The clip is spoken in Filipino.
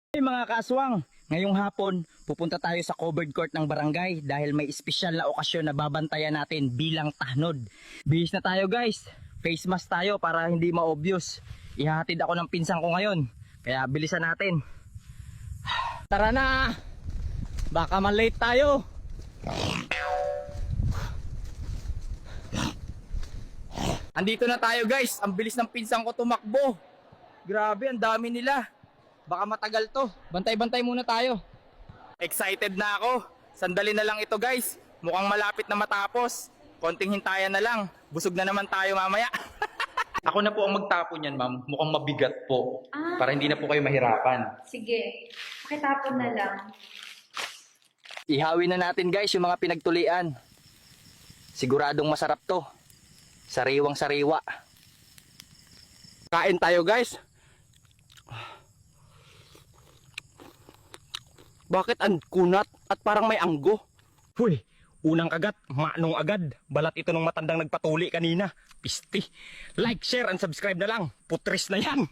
Hey mga kaaswang, ngayong hapon pupunta tayo sa covered court ng barangay dahil may espesyal na okasyon na babantayan natin bilang tahnod. Bihis na tayo guys, face mask tayo para hindi ma-obvious. Ihahatid ako ng pinsan ko ngayon, kaya bilisan natin. Tara na, baka malate tayo. Andito na tayo guys, ang bilis ng pinsan ko tumakbo. Grabe, ang dami nila. Baka matagal to. Bantay-bantay muna tayo. Excited na ako. Sandali na lang ito guys. Mukhang malapit na matapos. Konting hintayan na lang. Busog na naman tayo mamaya. Ako na po ang magtapon yan ma'am. Mukhang mabigat po. Para hindi na po kayo mahirapan. Sige, pakitapon na lang. Ihawin na natin guys yung mga pinagtulian. Siguradong masarap to. Sariwang sariwa. Kain tayo guys. Bakit ang kunat at parang may anggo? Huy, unang kagat, manong agad. Balat ito ng matandang nagpatuli kanina. Pisti. Like, share, and subscribe na lang. Putris na yan.